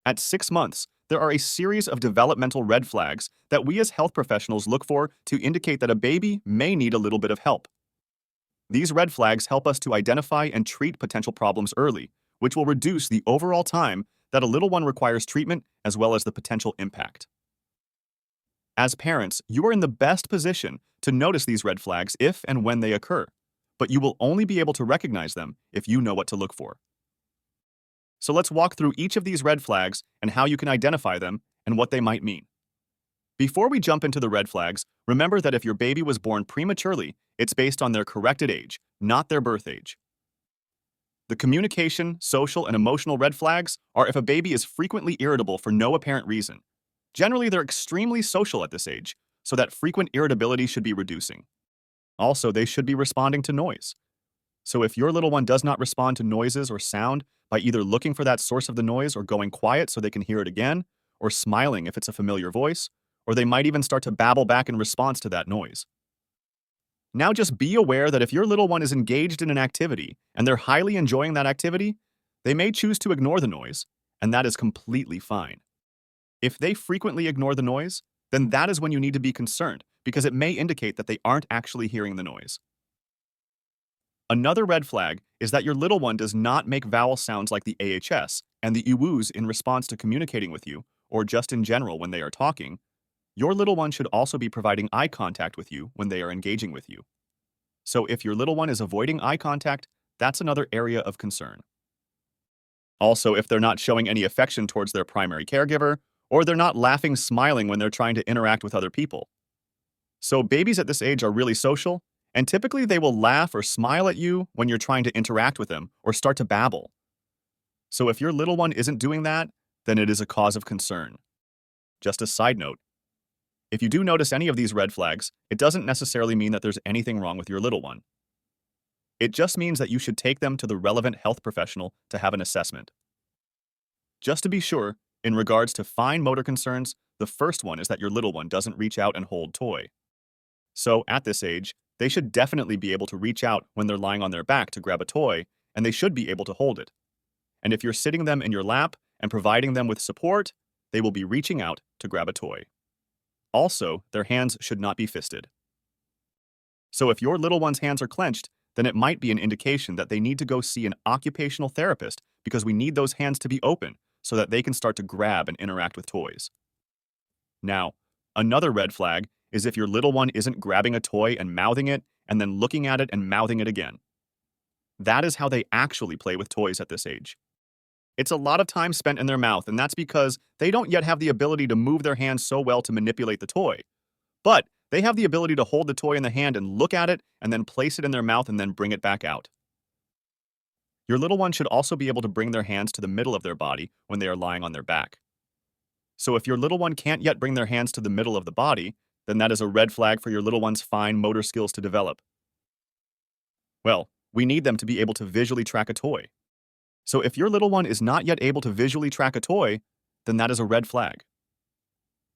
At 6 months, there are a series of developmental red flags that we as health professionals look for to indicate that a baby may need a little bit of help. These red flags help us to identify and treat potential problems early, which will reduce the overall time that a little one requires treatment as well as the potential impact. As parents, you are in the best position to notice these red flags if and when they occur, but you will only be able to recognize them if you know what to look for. So let's walk through each of these red flags and how you can identify them and what they might mean. Before we jump into the red flags, remember that if your baby was born prematurely, it's based on their corrected age, not their birth age. The communication, social, and emotional red flags are if a baby is frequently irritable for no apparent reason. Generally, they're extremely social at this age, so that frequent irritability should be reducing. Also, they should be responding to noise. So if your little one does not respond to noises or sound by either looking for that source of the noise or going quiet so they can hear it again, or smiling if it's a familiar voice, or they might even start to babble back in response to that noise. Now just be aware that if your little one is engaged in an activity and they're highly enjoying that activity, they may choose to ignore the noise, and that is completely fine. If they frequently ignore the noise, then that is when you need to be concerned because it may indicate that they aren't actually hearing the noise. Another red flag is that your little one does not make vowel sounds like the AHS and the UWs in response to communicating with you, or just in general when they are talking. Your little one should also be providing eye contact with you when they are engaging with you. So if your little one is avoiding eye contact, that's another area of concern. Also, if they're not showing any affection towards their primary caregiver, or they're not laughing, smiling when they're trying to interact with other people. So babies at this age are really social, and typically they will laugh or smile at you when you're trying to interact with them or start to babble. So if your little one isn't doing that, then it is a cause of concern. Just a side note, if you do notice any of these red flags, it doesn't necessarily mean that there's anything wrong with your little one. It just means that you should take them to the relevant health professional to have an assessment. Just to be sure, in regards to fine motor concerns, the first one is that your little one doesn't reach out and hold toy. So at this age, they should definitely be able to reach out when they're lying on their back to grab a toy, and they should be able to hold it. And if you're sitting them in your lap and providing them with support, they will be reaching out to grab a toy. Also, their hands should not be fisted. So if your little one's hands are clenched, then it might be an indication that they need to go see an occupational therapist because we need those hands to be open so that they can start to grab and interact with toys. Now, another red flag is if your little one isn't grabbing a toy and mouthing it and then looking at it and mouthing it again. That is how they actually play with toys at this age. It's a lot of time spent in their mouth, and that's because they don't yet have the ability to move their hands so well to manipulate the toy. But they have the ability to hold the toy in the hand and look at it and then place it in their mouth and then bring it back out. Your little one should also be able to bring their hands to the middle of their body when they are lying on their back. So if your little one can't yet bring their hands to the middle of the body, then that is a red flag for your little one's fine motor skills to develop. Well, we need them to be able to visually track a toy. So if your little one is not yet able to visually track a toy, then that is a red flag.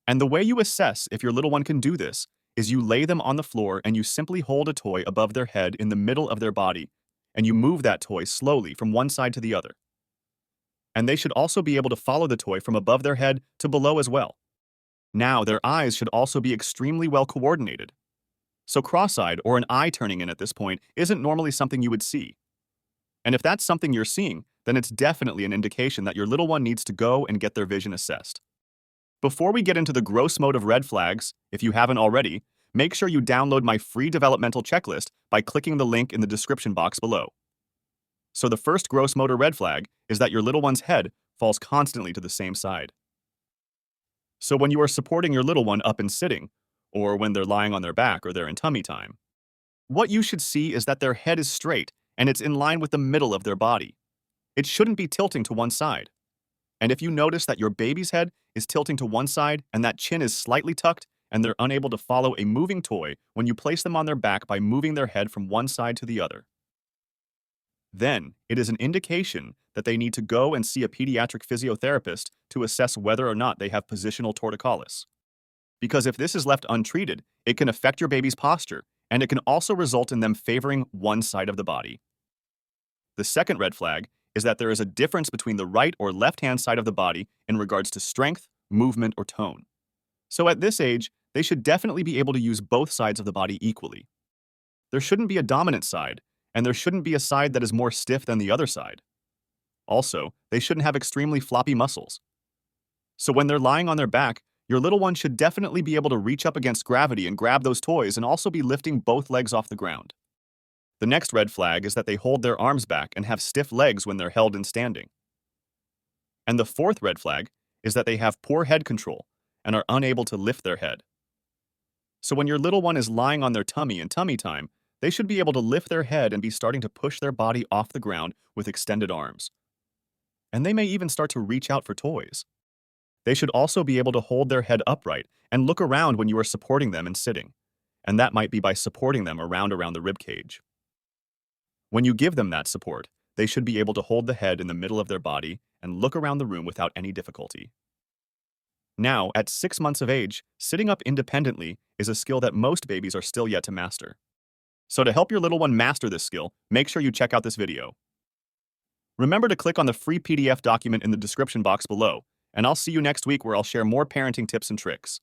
And the way you assess if your little one can do this is you lay them on the floor and you simply hold a toy above their head in the middle of their body, and you move that toy slowly from one side to the other. And they should also be able to follow the toy from above their head to below as well. Now, their eyes should also be extremely well coordinated. So cross-eyed or an eye turning in at this point isn't normally something you would see. And if that's something you're seeing, then it's definitely an indication that your little one needs to go and get their vision assessed. Before we get into the gross mode of red flags, if you haven't already, make sure you download my free developmental checklist by clicking the link in the description box below. So the first gross motor red flag is that your little one's head falls constantly to the same side. So when you are supporting your little one up and sitting, or when they're lying on their back or they're in tummy time, what you should see is that their head is straight and it's in line with the middle of their body. It shouldn't be tilting to one side. And if you notice that your baby's head is tilting to one side and that chin is slightly tucked and they're unable to follow a moving toy when you place them on their back by moving their head from one side to the other, then it is an indication that they need to go and see a pediatric physiotherapist to assess whether or not they have positional torticollis. Because if this is left untreated, it can affect your baby's posture, and it can also result in them favoring one side of the body. The second red flag is that there is a difference between the right or left-hand side of the body in regards to strength, movement, or tone. So at this age, they should definitely be able to use both sides of the body equally. There shouldn't be a dominant side, and there shouldn't be a side that is more stiff than the other side. Also, they shouldn't have extremely floppy muscles. So when they're lying on their back, your little one should definitely be able to reach up against gravity and grab those toys and also be lifting both legs off the ground. The next red flag is that they hold their arms back and have stiff legs when they're held in standing. And the fourth red flag is that they have poor head control and are unable to lift their head. So when your little one is lying on their tummy in tummy time, they should be able to lift their head and be starting to push their body off the ground with extended arms. And they may even start to reach out for toys. They should also be able to hold their head upright and look around when you are supporting them and sitting, and that might be by supporting them around the rib cage. When you give them that support, they should be able to hold the head in the middle of their body and look around the room without any difficulty. Now, at 6 months of age, sitting up independently is a skill that most babies are still yet to master. So to help your little one master this skill, make sure you check out this video. Remember to click on the free PDF document in the description box below, and I'll see you next week where I'll share more parenting tips and tricks.